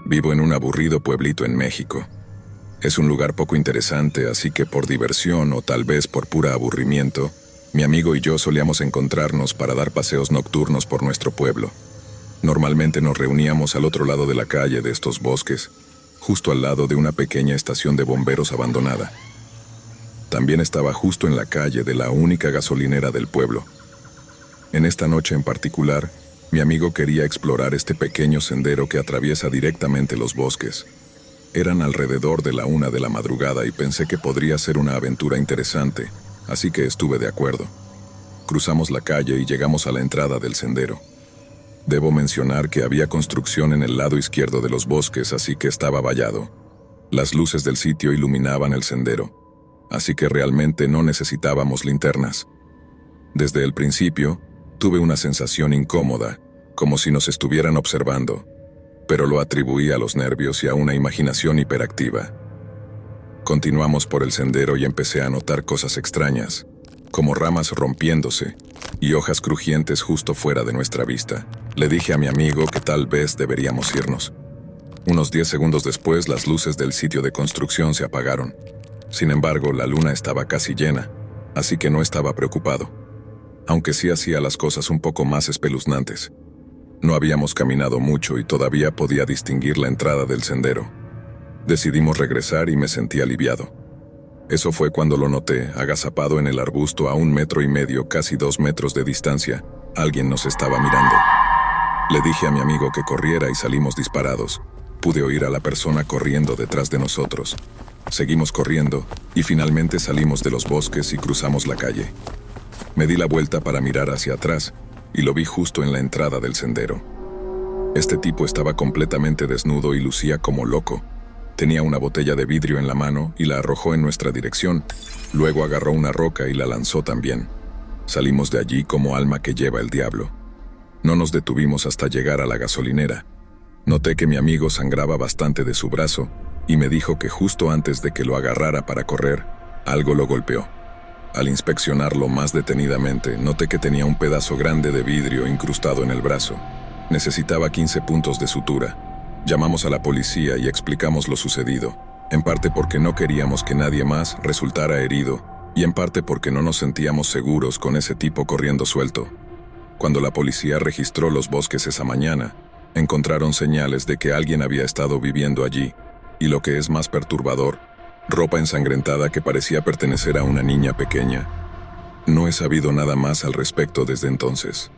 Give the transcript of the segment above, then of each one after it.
Vivo en un aburrido pueblito en México. Es un lugar poco interesante, así que por diversión o tal vez por pura aburrimiento, mi amigo y yo solíamos encontrarnos para dar paseos nocturnos por nuestro pueblo. Normalmente nos reuníamos al otro lado de la calle de estos bosques, justo al lado de una pequeña estación de bomberos abandonada. También estaba justo en la calle de la única gasolinera del pueblo. En esta noche en particular, mi amigo quería explorar este pequeño sendero que atraviesa directamente los bosques. Eran alrededor de la 1 de la madrugada y pensé que podría ser una aventura interesante, así que estuve de acuerdo. Cruzamos la calle y llegamos a la entrada del sendero. Debo mencionar que había construcción en el lado izquierdo de los bosques, así que estaba vallado. Las luces del sitio iluminaban el sendero, así que realmente no necesitábamos linternas. Desde el principio, tuve una sensación incómoda, como si nos estuvieran observando, pero lo atribuí a los nervios y a una imaginación hiperactiva. Continuamos por el sendero y empecé a notar cosas extrañas, como ramas rompiéndose y hojas crujientes justo fuera de nuestra vista. Le dije a mi amigo que tal vez deberíamos irnos. Unos 10 segundos después, las luces del sitio de construcción se apagaron. Sin embargo, la luna estaba casi llena, así que no estaba preocupado, aunque sí hacía las cosas un poco más espeluznantes. No habíamos caminado mucho y todavía podía distinguir la entrada del sendero. Decidimos regresar y me sentí aliviado. Eso fue cuando lo noté, agazapado en el arbusto a 1,5 metros, casi 2 metros de distancia. Alguien nos estaba mirando. Le dije a mi amigo que corriera y salimos disparados. Pude oír a la persona corriendo detrás de nosotros. Seguimos corriendo y finalmente salimos de los bosques y cruzamos la calle. Me di la vuelta para mirar hacia atrás y lo vi justo en la entrada del sendero. Este tipo estaba completamente desnudo y lucía como loco. Tenía una botella de vidrio en la mano y la arrojó en nuestra dirección. Luego agarró una roca y la lanzó también. Salimos de allí como alma que lleva el diablo. No nos detuvimos hasta llegar a la gasolinera. Noté que mi amigo sangraba bastante de su brazo y me dijo que justo antes de que lo agarrara para correr, algo lo golpeó. Al inspeccionarlo más detenidamente, noté que tenía un pedazo grande de vidrio incrustado en el brazo. Necesitaba 15 puntos de sutura. Llamamos a la policía y explicamos lo sucedido, en parte porque no queríamos que nadie más resultara herido y en parte porque no nos sentíamos seguros con ese tipo corriendo suelto. Cuando la policía registró los bosques esa mañana, encontraron señales de que alguien había estado viviendo allí, y lo que es más perturbador, ropa ensangrentada que parecía pertenecer a una niña pequeña. No he sabido nada más al respecto desde entonces.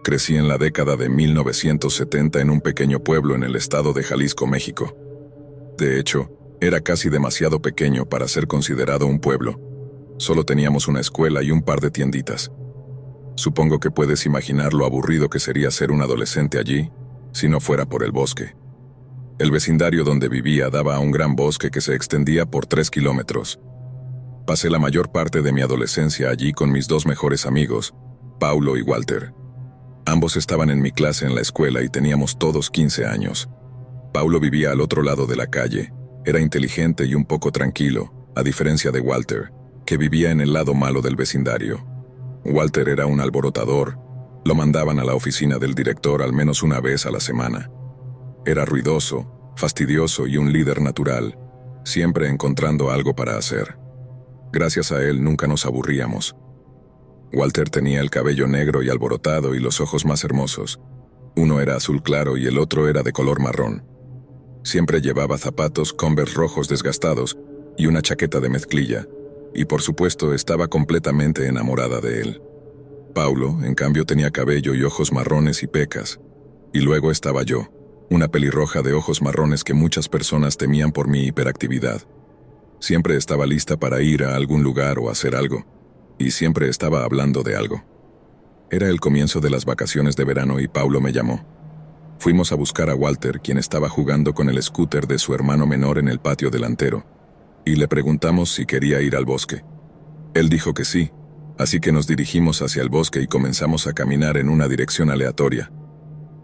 Crecí en la década de 1970 en un pequeño pueblo en el estado de Jalisco, México. De hecho, era casi demasiado pequeño para ser considerado un pueblo. Solo teníamos una escuela y un par de tienditas. Supongo que puedes imaginar lo aburrido que sería ser un adolescente allí, si no fuera por el bosque. El vecindario donde vivía daba a un gran bosque que se extendía por 3 kilómetros. Pasé la mayor parte de mi adolescencia allí con mis 2 mejores amigos, Paulo y Walter. Ambos estaban en mi clase en la escuela y teníamos todos 15 años. Paulo vivía al otro lado de la calle, era inteligente y un poco tranquilo, a diferencia de Walter, que vivía en el lado malo del vecindario. Walter era un alborotador, lo mandaban a la oficina del director al menos una vez a la semana. Era ruidoso, fastidioso y un líder natural, siempre encontrando algo para hacer. Gracias a él nunca nos aburríamos. Walter tenía el cabello negro y alborotado y los ojos más hermosos. Uno era azul claro y el otro era de color marrón. Siempre llevaba zapatos Converse rojos desgastados y una chaqueta de mezclilla, y por supuesto estaba completamente enamorada de él. Paulo, en cambio, tenía cabello y ojos marrones y pecas. Y luego estaba yo, una pelirroja de ojos marrones que muchas personas temían por mi hiperactividad. Siempre estaba lista para ir a algún lugar o hacer algo, y siempre estaba hablando de algo. Era el comienzo de las vacaciones de verano y Paulo me llamó. Fuimos a buscar a Walter, quien estaba jugando con el scooter de su hermano menor en el patio delantero, y le preguntamos si quería ir al bosque. Él dijo que sí, así que nos dirigimos hacia el bosque y comenzamos a caminar en una dirección aleatoria.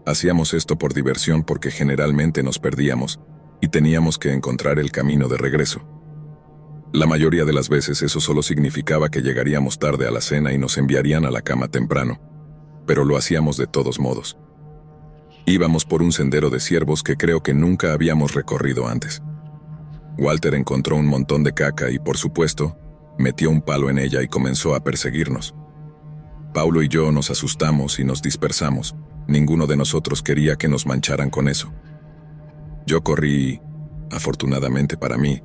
Hacíamos esto por diversión porque generalmente nos perdíamos, y teníamos que encontrar el camino de regreso. La mayoría de las veces eso solo significaba que llegaríamos tarde a la cena y nos enviarían a la cama temprano, pero lo hacíamos de todos modos. Íbamos por un sendero de ciervos que creo que nunca habíamos recorrido antes. Walter encontró un montón de caca y, por supuesto, metió un palo en ella y comenzó a perseguirnos. Paulo y yo nos asustamos y nos dispersamos. Ninguno de nosotros quería que nos mancharan con eso. Yo corrí y, afortunadamente para mí,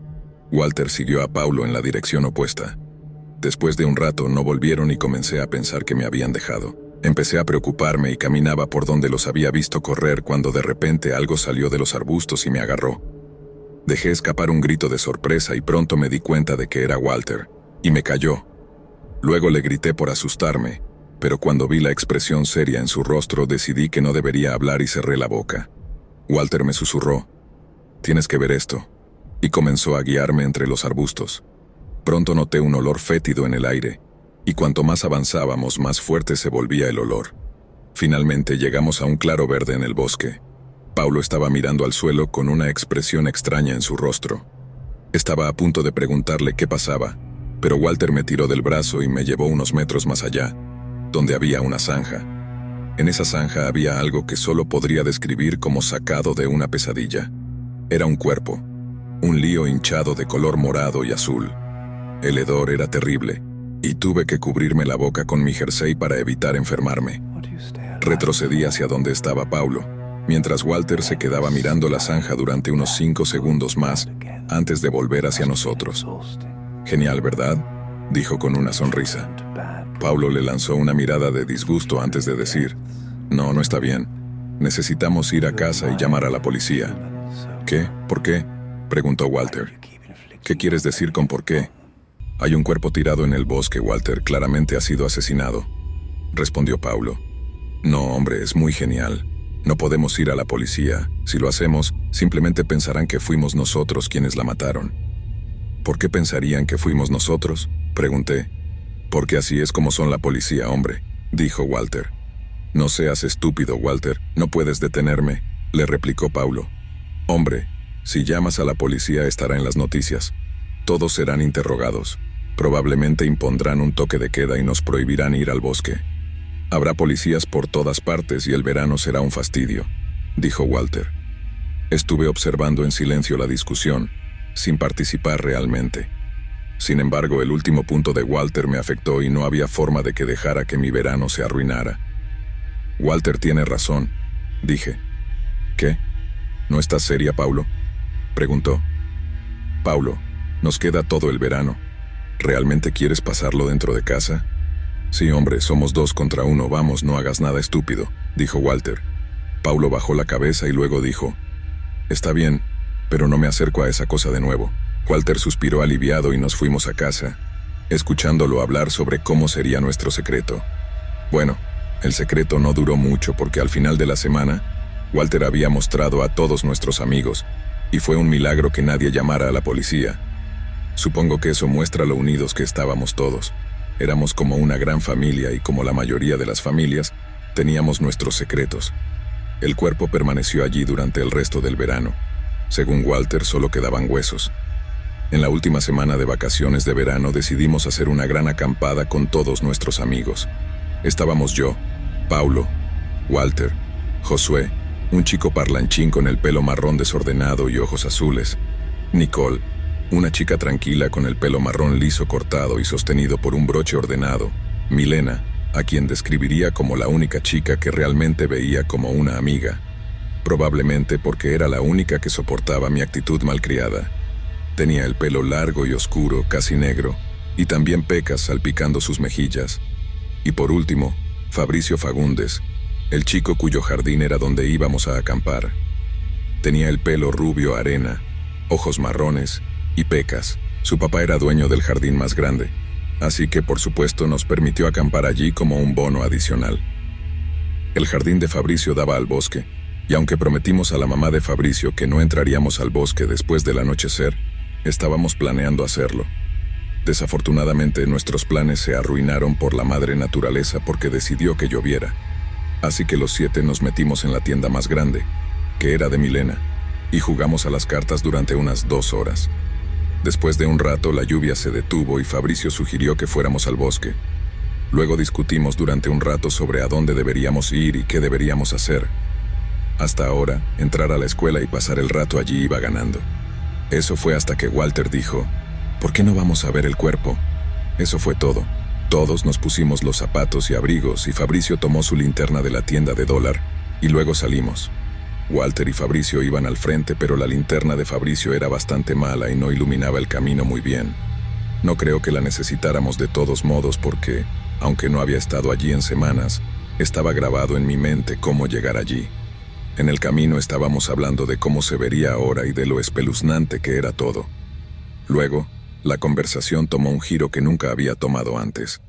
Walter siguió a Paulo en la dirección opuesta. Después de un rato no volvieron y comencé a pensar que me habían dejado. Empecé a preocuparme y caminaba por donde los había visto correr cuando de repente algo salió de los arbustos y me agarró. Dejé escapar un grito de sorpresa y pronto me di cuenta de que era Walter, y me cayó. Luego le grité por asustarme, pero cuando vi la expresión seria en su rostro decidí que no debería hablar y cerré la boca. Walter me susurró: «Tienes que ver esto», y comenzó a guiarme entre los arbustos. Pronto noté un olor fétido en el aire, y cuanto más avanzábamos, más fuerte se volvía el olor. Finalmente llegamos a un claro verde en el bosque. Paulo estaba mirando al suelo con una expresión extraña en su rostro. Estaba a punto de preguntarle qué pasaba, pero Walter me tiró del brazo y me llevó unos metros más allá, donde había una zanja. En esa zanja había algo que solo podría describir como sacado de una pesadilla. Era un cuerpo, un lío hinchado de color morado y azul. El hedor era terrible, y tuve que cubrirme la boca con mi jersey para evitar enfermarme. Retrocedí hacia donde estaba Paulo, mientras Walter se quedaba mirando la zanja durante unos 5 segundos más antes de volver hacia nosotros. «Genial, ¿verdad?», dijo con una sonrisa. Paulo le lanzó una mirada de disgusto antes de decir: «No, no está bien. Necesitamos ir a casa y llamar a la policía». «¿Qué? ¿Por qué?», preguntó Walter. «¿Qué quieres decir con por qué?». «Hay un cuerpo tirado en el bosque, Walter. Claramente ha sido asesinado», respondió Paulo. «No, hombre, es muy genial. No podemos ir a la policía. Si lo hacemos, simplemente pensarán que fuimos nosotros quienes la mataron». «¿Por qué pensarían que fuimos nosotros?», pregunté. «Porque así es como son la policía, hombre», dijo Walter. «No seas estúpido, Walter. No puedes detenerme», le replicó Paulo. «Hombre, si llamas a la policía estará en las noticias. Todos serán interrogados. Probablemente impondrán un toque de queda y nos prohibirán ir al bosque. Habrá policías por todas partes y el verano será un fastidio», dijo Walter. Estuve observando en silencio la discusión, sin participar realmente. Sin embargo, el último punto de Walter me afectó y no había forma de que dejara que mi verano se arruinara. «Walter tiene razón», dije. «¿Qué? ¿No estás seria, Paulo?», preguntó. «Paulo, nos queda todo el verano. ¿Realmente quieres pasarlo dentro de casa?». «Sí, hombre, somos 2 contra 1, vamos, no hagas nada estúpido», dijo Walter. Paulo bajó la cabeza y luego dijo: «Está bien, pero no me acerco a esa cosa de nuevo». Walter suspiró aliviado y nos fuimos a casa, escuchándolo hablar sobre cómo sería nuestro secreto. Bueno, el secreto no duró mucho porque al final de la semana, Walter había mostrado a todos nuestros amigos, y fue un milagro que nadie llamara a la policía. Supongo que eso muestra lo unidos que estábamos todos. Éramos como una gran familia y como la mayoría de las familias, teníamos nuestros secretos. El cuerpo permaneció allí durante el resto del verano. Según Walter, solo quedaban huesos. En la última semana de vacaciones de verano decidimos hacer una gran acampada con todos nuestros amigos. Estábamos yo, Paulo, Walter, Josué, un chico parlanchín con el pelo marrón desordenado y ojos azules, Nicole, una chica tranquila con el pelo marrón liso cortado y sostenido por un broche ordenado, Milena, a quien describiría como la única chica que realmente veía como una amiga, probablemente porque era la única que soportaba mi actitud malcriada. Tenía el pelo largo y oscuro, casi negro, y también pecas salpicando sus mejillas. Y por último, Fabricio Fagundes, el chico cuyo jardín era donde íbamos a acampar. Tenía el pelo rubio arena, ojos marrones y pecas. Su papá era dueño del jardín más grande, así que por supuesto nos permitió acampar allí como un bono adicional. El jardín de Fabricio daba al bosque, y aunque prometimos a la mamá de Fabricio que no entraríamos al bosque después del anochecer, estábamos planeando hacerlo. Desafortunadamente, nuestros planes se arruinaron por la madre naturaleza porque decidió que lloviera. Así que los 7 nos metimos en la tienda más grande, que era de Milena, y jugamos a las cartas durante unas 2 horas. Después de un rato la lluvia se detuvo y Fabricio sugirió que fuéramos al bosque. Luego discutimos durante un rato sobre a dónde deberíamos ir y qué deberíamos hacer. Hasta ahora, entrar a la escuela y pasar el rato allí iba ganando. Eso fue hasta que Walter dijo, ¿por qué no vamos a ver el cuerpo? Eso fue todo. Todos nos pusimos los zapatos y abrigos y Fabricio tomó su linterna de la tienda de dólar y luego salimos. Walter y Fabricio iban al frente, pero la linterna de Fabricio era bastante mala y no iluminaba el camino muy bien. No creo que la necesitáramos de todos modos porque, aunque no había estado allí en semanas, estaba grabado en mi mente cómo llegar allí. En el camino estábamos hablando de cómo se vería ahora y de lo espeluznante que era todo. Luego, la conversación tomó un giro que nunca había tomado antes.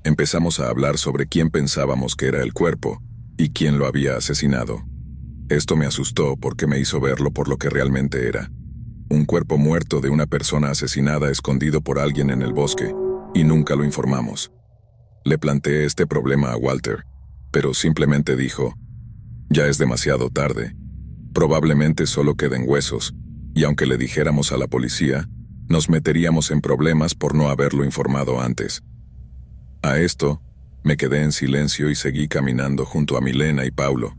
Empezamos a hablar sobre quién pensábamos que era el cuerpo y quién lo había asesinado. Esto me asustó porque me hizo verlo por lo que realmente era. Un cuerpo muerto de una persona asesinada escondido por alguien en el bosque, y nunca lo informamos. Le planteé este problema a Walter, pero simplemente dijo, ya es demasiado tarde. Probablemente solo queden huesos, y aunque le dijéramos a la policía, nos meteríamos en problemas por no haberlo informado antes. A esto, me quedé en silencio y seguí caminando junto a Milena y Paulo,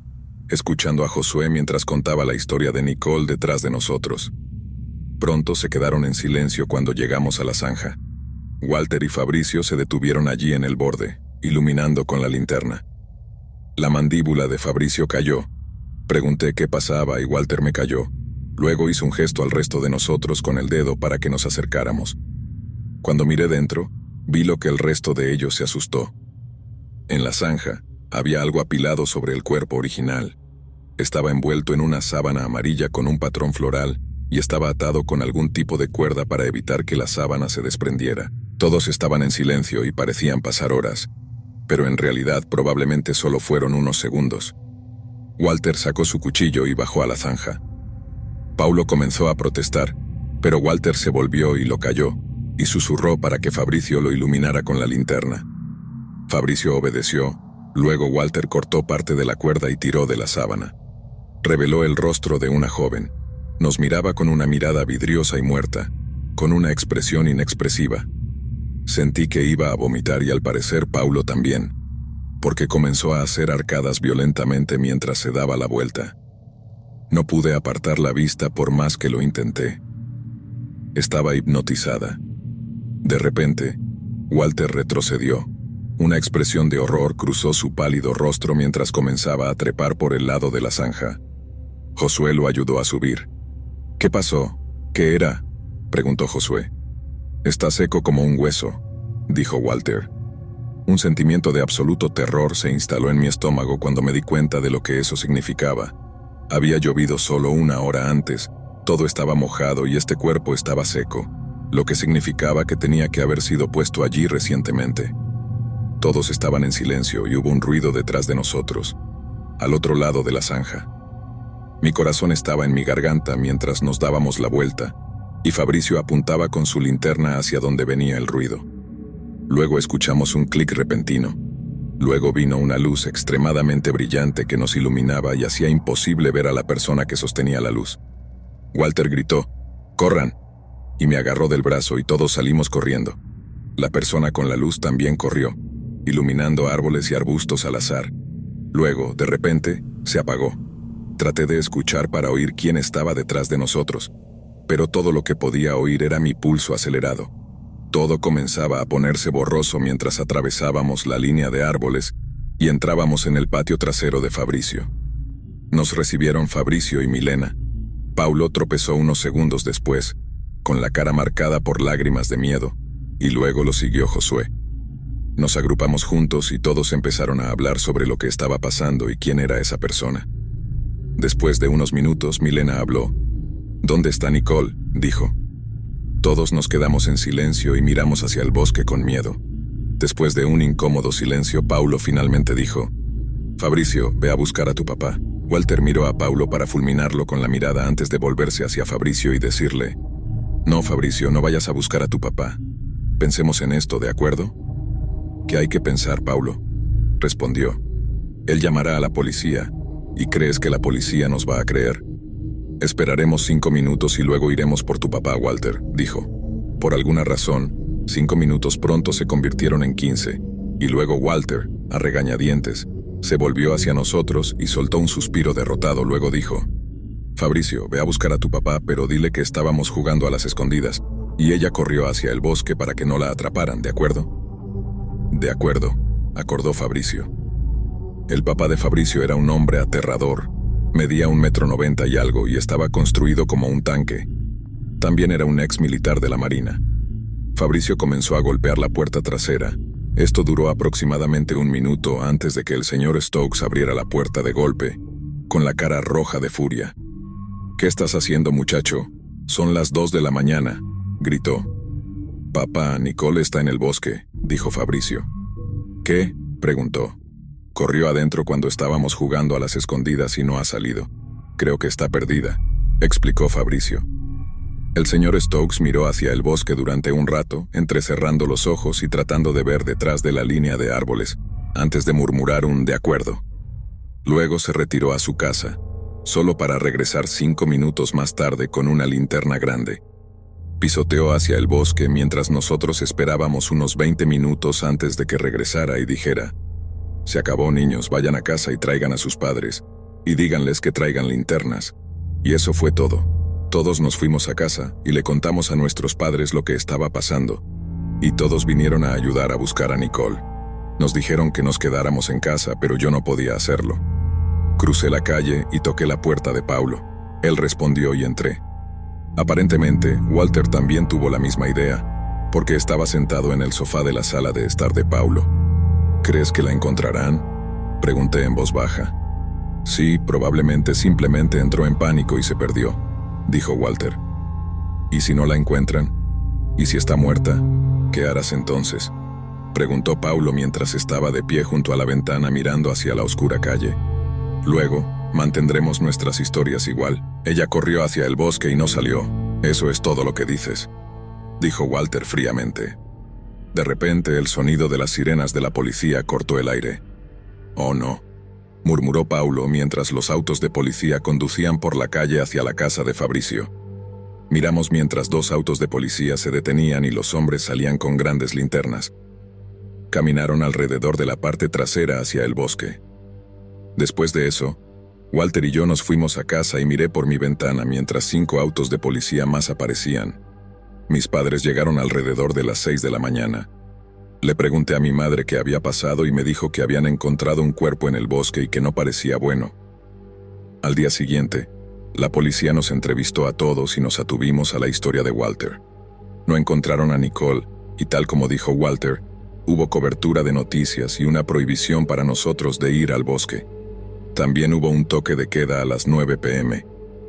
escuchando a Josué mientras contaba la historia de Nicole detrás de nosotros. Pronto se quedaron en silencio cuando llegamos a la zanja. Walter y Fabricio se detuvieron allí en el borde, iluminando con la linterna. La mandíbula de Fabricio cayó. Pregunté qué pasaba y Walter me calló. Luego hizo un gesto al resto de nosotros con el dedo para que nos acercáramos. Cuando miré dentro, vi lo que el resto de ellos se asustó. En la zanja, había algo apilado sobre el cuerpo original. Estaba envuelto en una sábana amarilla con un patrón floral y estaba atado con algún tipo de cuerda para evitar que la sábana se desprendiera. Todos estaban en silencio y parecían pasar horas, pero en realidad probablemente solo fueron unos segundos. Walter sacó su cuchillo y bajó a la zanja. Paulo comenzó a protestar, pero Walter se volvió y lo calló, y susurró para que Fabricio lo iluminara con la linterna. Fabricio obedeció. Luego Walter cortó parte de la cuerda y tiró de la sábana. Reveló el rostro de una joven. Nos miraba con una mirada vidriosa y muerta, con una expresión inexpresiva. Sentí que iba a vomitar y al parecer Paulo también, porque comenzó a hacer arcadas violentamente mientras se daba la vuelta. No pude apartar la vista por más que lo intenté. Estaba hipnotizada. De repente, Walter retrocedió. Una expresión de horror cruzó su pálido rostro mientras comenzaba a trepar por el lado de la zanja. Josué lo ayudó a subir. ¿Qué pasó? ¿Qué era?, preguntó Josué. Está seco como un hueso, dijo Walter. Un sentimiento de absoluto terror se instaló en mi estómago cuando me di cuenta de lo que eso significaba. Había llovido solo 1 hora antes, todo estaba mojado y este cuerpo estaba seco, lo que significaba que tenía que haber sido puesto allí recientemente. Todos estaban en silencio y hubo un ruido detrás de nosotros, al otro lado de la zanja. Mi corazón estaba en mi garganta mientras nos dábamos la vuelta, y Fabricio apuntaba con su linterna hacia donde venía el ruido. Luego escuchamos un clic repentino. Luego vino una luz extremadamente brillante que nos iluminaba y hacía imposible ver a la persona que sostenía la luz. Walter gritó, ¡corran!, y me agarró del brazo y todos salimos corriendo. La persona con la luz también corrió, iluminando árboles y arbustos al azar. Luego, de repente, se apagó. Traté de escuchar para oír quién estaba detrás de nosotros, pero todo lo que podía oír era mi pulso acelerado. Todo comenzaba a ponerse borroso mientras atravesábamos la línea de árboles y entrábamos en el patio trasero de Fabricio. Nos recibieron Fabricio y Milena. Paulo tropezó unos segundos después, con la cara marcada por lágrimas de miedo, y luego lo siguió Josué. Nos agrupamos juntos y todos empezaron a hablar sobre lo que estaba pasando y quién era esa persona. Después de unos minutos, Milena habló. ¿Dónde está Nicole?, dijo. Todos nos quedamos en silencio y miramos hacia el bosque con miedo. Después de un incómodo silencio, Paulo finalmente dijo, Fabricio, ve a buscar a tu papá. Walter miró a Paulo para fulminarlo con la mirada antes de volverse hacia Fabricio y decirle, no, Fabricio, no vayas a buscar a tu papá. Pensemos en esto, ¿de acuerdo? ¿Qué hay que pensar, Paulo?, respondió. Él llamará a la policía. ¿Y crees que la policía nos va a creer? Esperaremos 5 minutos y luego iremos por tu papá, Walter, dijo. Por alguna razón, 5 minutos pronto se convirtieron en 15, y luego Walter, a regañadientes, se volvió hacia nosotros y soltó un suspiro derrotado. Luego dijo: Fabricio, ve a buscar a tu papá, pero dile que estábamos jugando a las escondidas, y ella corrió hacia el bosque para que no la atraparan, ¿de acuerdo? De acuerdo, acordó Fabricio. El papá de Fabricio era un hombre aterrador. Medía 1,90 m y algo y estaba construido como un tanque. También era un ex militar de la Marina. Fabricio comenzó a golpear la puerta trasera. Esto duró aproximadamente 1 minuto antes de que el señor Stokes abriera la puerta de golpe, con la cara roja de furia. «¿Qué estás haciendo, muchacho? Son las 2 de la mañana», gritó. «Papá, Nicole está en el bosque», dijo Fabricio. «¿Qué?», preguntó. «Corrió adentro cuando estábamos jugando a las escondidas y no ha salido. Creo que está perdida», explicó Fabricio. El señor Stokes miró hacia el bosque durante un rato, entrecerrando los ojos y tratando de ver detrás de la línea de árboles, antes de murmurar un «de acuerdo». Luego se retiró a su casa, solo para regresar 5 minutos más tarde con una linterna grande. Pisoteó hacia el bosque mientras nosotros esperábamos unos 20 minutos antes de que regresara y dijera: «Se acabó, niños, vayan a casa y traigan a sus padres, y díganles que traigan linternas». Y eso fue todo. Todos nos fuimos a casa y le contamos a nuestros padres lo que estaba pasando, y todos vinieron a ayudar a buscar a Nicole. Nos dijeron que nos quedáramos en casa, pero yo no podía hacerlo. Crucé la calle y toqué la puerta de Paulo. Él respondió y entré. Aparentemente, Walter también tuvo la misma idea, porque estaba sentado en el sofá de la sala de estar de Paulo. «¿Crees que la encontrarán?», pregunté en voz baja. «Sí, probablemente simplemente entró en pánico y se perdió», dijo Walter. «¿Y si no la encuentran? ¿Y si está muerta? ¿Qué harás entonces?», preguntó Paulo mientras estaba de pie junto a la ventana mirando hacia la oscura calle. «Luego, mantendremos nuestras historias igual. Ella corrió hacia el bosque y no salió. Eso es todo lo que dices», dijo Walter fríamente. De repente, el sonido de las sirenas de la policía cortó el aire. «Oh no», murmuró Paulo mientras los autos de policía conducían por la calle hacia la casa de Fabricio. Miramos mientras 2 autos de policía se detenían y los hombres salían con grandes linternas. Caminaron alrededor de la parte trasera hacia el bosque. Después de eso, Walter y yo nos fuimos a casa y miré por mi ventana mientras 5 autos de policía más aparecían. Mis padres llegaron alrededor de las 6 de la mañana. Le pregunté a mi madre qué había pasado y me dijo que habían encontrado un cuerpo en el bosque y que no parecía bueno. Al día siguiente, la policía nos entrevistó a todos y nos atuvimos a la historia de Walter. No encontraron a Nicole y, tal como dijo Walter, hubo cobertura de noticias y una prohibición para nosotros de ir al bosque. También hubo un toque de queda a las 9 p.m.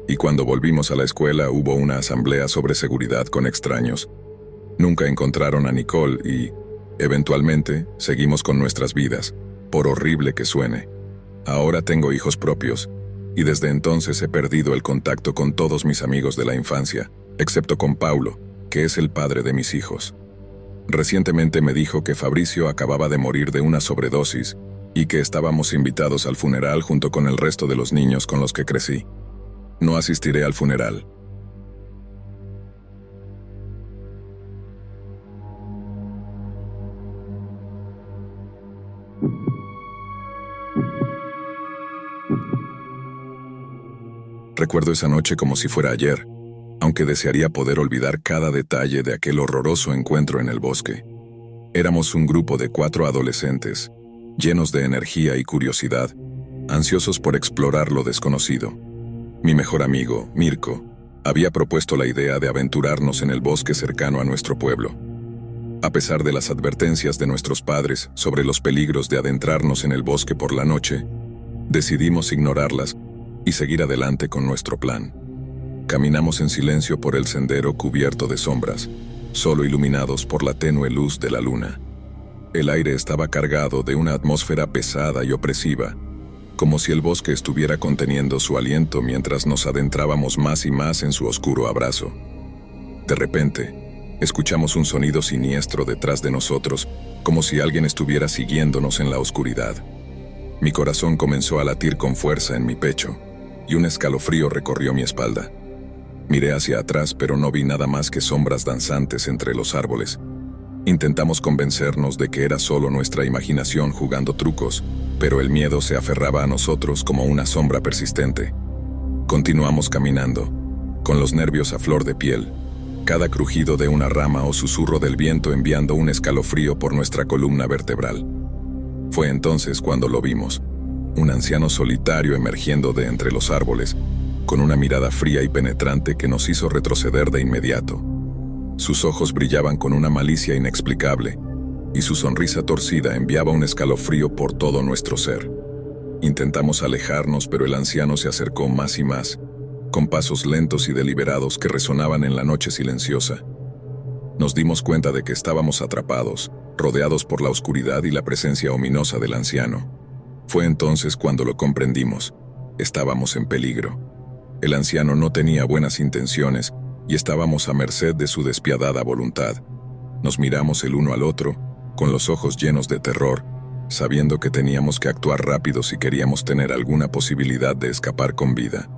y cuando volvimos a la escuela hubo una asamblea sobre seguridad con extraños. Nunca encontraron a Nicole y, eventualmente, seguimos con nuestras vidas, por horrible que suene. Ahora tengo hijos propios, y desde entonces he perdido el contacto con todos mis amigos de la infancia, excepto con Paulo, que es el padre de mis hijos. Recientemente me dijo que Fabricio acababa de morir de una sobredosis, y que estábamos invitados al funeral junto con el resto de los niños con los que crecí. No asistiré al funeral. Recuerdo esa noche como si fuera ayer, aunque desearía poder olvidar cada detalle de aquel horroroso encuentro en el bosque. Éramos un grupo de 4 adolescentes, llenos de energía y curiosidad, ansiosos por explorar lo desconocido. Mi mejor amigo, Mirko, había propuesto la idea de aventurarnos en el bosque cercano a nuestro pueblo. A pesar de las advertencias de nuestros padres sobre los peligros de adentrarnos en el bosque por la noche, decidimos ignorarlas y seguir adelante con nuestro plan. Caminamos en silencio por el sendero cubierto de sombras, solo iluminados por la tenue luz de la luna. El aire estaba cargado de una atmósfera pesada y opresiva, como si el bosque estuviera conteniendo su aliento mientras nos adentrábamos más y más en su oscuro abrazo. De repente, escuchamos un sonido siniestro detrás de nosotros, como si alguien estuviera siguiéndonos en la oscuridad. Mi corazón comenzó a latir con fuerza en mi pecho, y un escalofrío recorrió mi espalda. Miré hacia atrás, pero no vi nada más que sombras danzantes entre los árboles. Intentamos convencernos de que era solo nuestra imaginación jugando trucos, pero el miedo se aferraba a nosotros como una sombra persistente. Continuamos caminando, con los nervios a flor de piel, cada crujido de una rama o susurro del viento enviando un escalofrío por nuestra columna vertebral. Fue entonces cuando lo vimos, un anciano solitario emergiendo de entre los árboles, con una mirada fría y penetrante que nos hizo retroceder de inmediato. Sus ojos brillaban con una malicia inexplicable, y su sonrisa torcida enviaba un escalofrío por todo nuestro ser. Intentamos alejarnos, pero el anciano se acercó más y más, con pasos lentos y deliberados que resonaban en la noche silenciosa. Nos dimos cuenta de que estábamos atrapados, rodeados por la oscuridad y la presencia ominosa del anciano. Fue entonces cuando lo comprendimos. Estábamos en peligro. El anciano no tenía buenas intenciones y estábamos a merced de su despiadada voluntad. Nos miramos el uno al otro, con los ojos llenos de terror, sabiendo que teníamos que actuar rápido si queríamos tener alguna posibilidad de escapar con vida.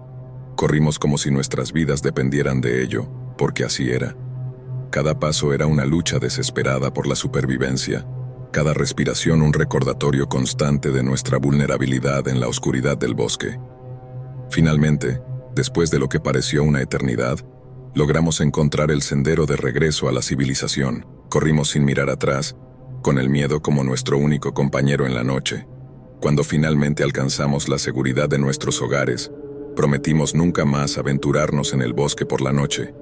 Corrimos como si nuestras vidas dependieran de ello, porque así era. Cada paso era una lucha desesperada por la supervivencia, cada respiración un recordatorio constante de nuestra vulnerabilidad en la oscuridad del bosque. Finalmente, después de lo que pareció una eternidad, logramos encontrar el sendero de regreso a la civilización. Corrimos sin mirar atrás, con el miedo como nuestro único compañero en la noche. Cuando finalmente alcanzamos la seguridad de nuestros hogares, prometimos nunca más aventurarnos en el bosque por la noche.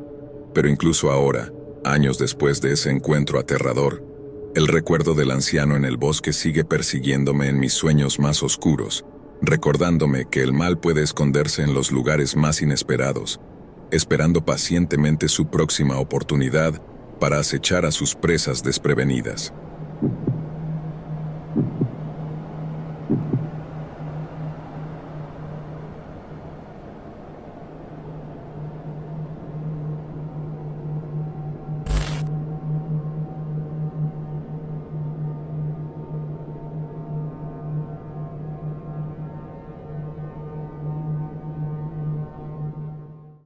Pero incluso ahora, años después de ese encuentro aterrador, el recuerdo del anciano en el bosque sigue persiguiéndome en mis sueños más oscuros, recordándome que el mal puede esconderse en los lugares más inesperados, esperando pacientemente su próxima oportunidad para acechar a sus presas desprevenidas.